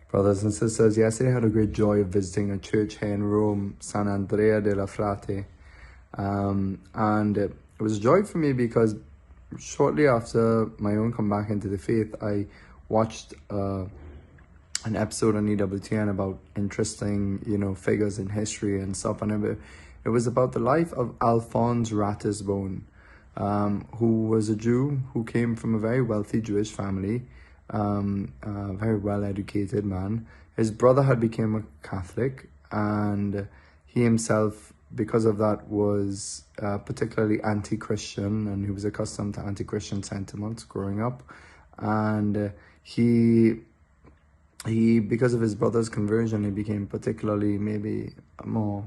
Brothers and sisters, yesterday I had a great joy of visiting a church here in Rome, San Andrea della Frate. And it was a joy for me because shortly after my own comeback into the faith, I watched an episode on EWTN about interesting, figures in history and stuff. And it was about the life of Alphonse Ratisbonne, who was a Jew who came from a very wealthy Jewish family. A very well-educated man. His brother had become a Catholic, and he himself, because of that, was particularly anti-Christian, and he was accustomed to anti-Christian sentiments growing up. And he because of his brother's conversion, he became particularly maybe more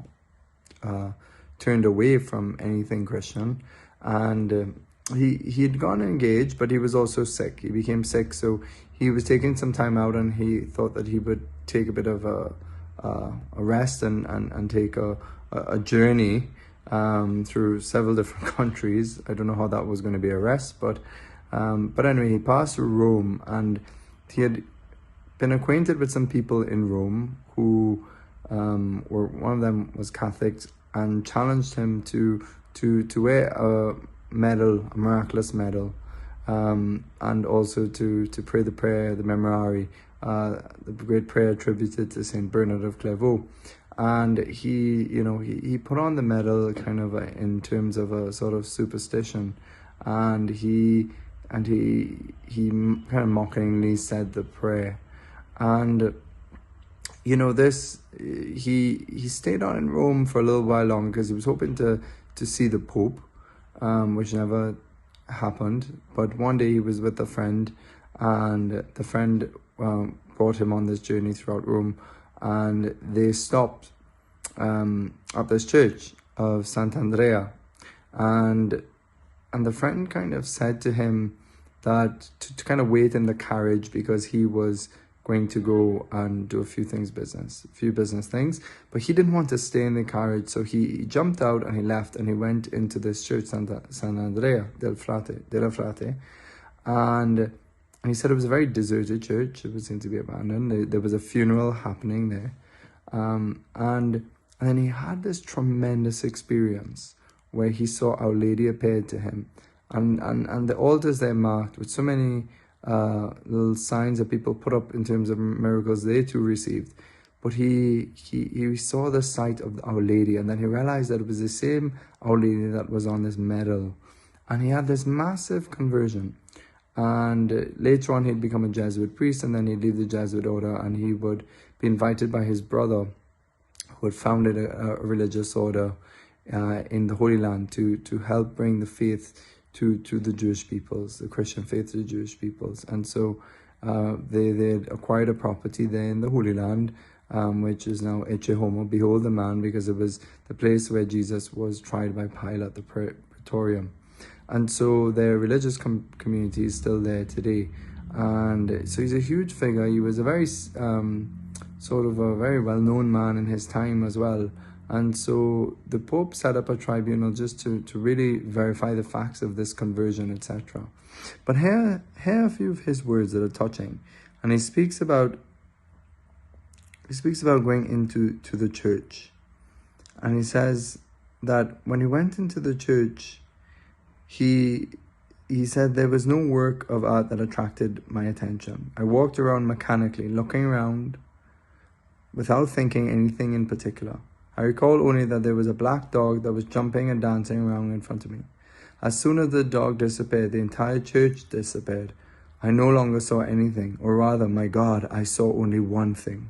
turned away from anything Christian. And he had gone engaged, but he was also sick. He became sick, so he was taking some time out, and he thought that he would take a bit of a rest and take a journey through several different countries. I don't know how that was going to be a rest, but anyway, he passed through Rome, and he had been acquainted with some people in Rome who were, one of them was Catholics, and challenged him to wear a miraculous medal, and also to pray the prayer, the Memorare, the great prayer attributed to Saint Bernard of Clairvaux. And he put on the medal kind of in terms of a sort of superstition, and he kind of mockingly said the prayer. And he stayed on in Rome for a little while longer because he was hoping to see the Pope, which never happened. But one day he was with a friend, and the friend brought him on this journey throughout Rome, and they stopped at this church of Sant'Andrea, and the friend kind of said to him that to kind of wait in the carriage because he was going to go and do a few business things, but he didn't want to stay in the carriage, so he jumped out and he left, and he went into this church, San Andrea della Frate, and he said it was a very deserted church. It was seemed to be abandoned. There was a funeral happening there, and then he had this tremendous experience where he saw Our Lady appeared to him, and the altars there marked with so many little signs that people put up in terms of miracles they too received. But he saw the sight of Our Lady, and then he realized that it was the same Our Lady that was on this medal, and he had this massive conversion. And later on he'd become a Jesuit priest, and then he'd leave the Jesuit order, and he would be invited by his brother, who had founded a religious order in the Holy Land, to help bring the faith to the Jewish peoples, the Christian faith to the Jewish peoples. And so they acquired a property there in the Holy Land, which is now Ecce Homo, behold the man, because it was the place where Jesus was tried by Pilate, the Praetorium. And so their religious community is still there today. And so he's a huge figure. He was a very sort of a very well-known man in his time as well. And so the Pope set up a tribunal just to really verify the facts of this conversion, etc. But here are a few of his words that are touching. And he speaks about going into the church. And he says that when he went into the church, he said there was no work of art that attracted my attention. I walked around mechanically, looking around without thinking anything in particular. I recall only that there was a black dog that was jumping and dancing around in front of me. As soon as the dog disappeared, the entire church disappeared. I no longer saw anything, or rather, my God, I saw only one thing.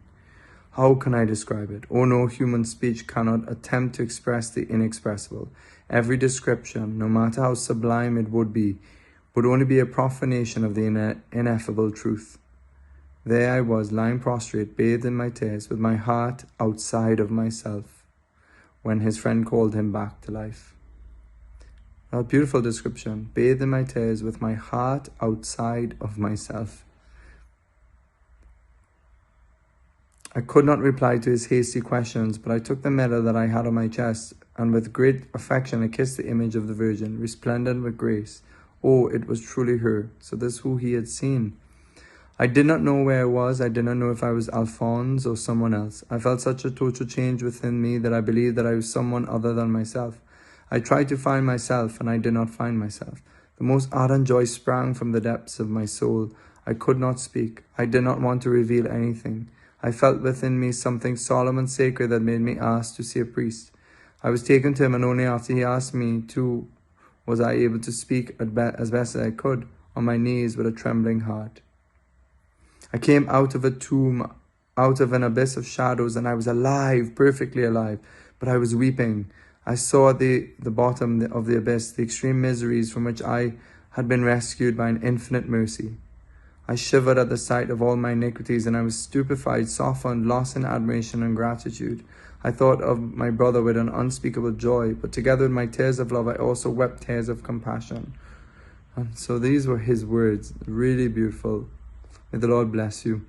How can I describe it? Oh no, human speech cannot attempt to express the inexpressible. Every description, no matter how sublime it would only be a profanation of the ineffable truth. There I was, lying prostrate, bathed in my tears, with my heart outside of myself, when his friend called him back to life. A beautiful description. Bathed in my tears, with my heart outside of myself. I could not reply to his hasty questions, but I took the medal that I had on my chest, and with great affection I kissed the image of the Virgin, resplendent with grace. Oh, it was truly her. So this who he had seen. I did not know where I was. I did not know if I was Alphonse or someone else. I felt such a total change within me that I believed that I was someone other than myself. I tried to find myself, and I did not find myself. The most ardent joy sprang from the depths of my soul. I could not speak. I did not want to reveal anything. I felt within me something solemn and sacred that made me ask to see a priest. I was taken to him, and only after he asked me to was I able to speak as best as I could, on my knees with a trembling heart. I came out of a tomb, out of an abyss of shadows, and I was alive, perfectly alive, but I was weeping. I saw at the bottom of the abyss the extreme miseries from which I had been rescued by an infinite mercy. I shivered at the sight of all my iniquities, and I was stupefied, softened, lost in admiration and gratitude. I thought of my brother with an unspeakable joy, but together with my tears of love, I also wept tears of compassion. And so these were his words, really beautiful. May the Lord bless you.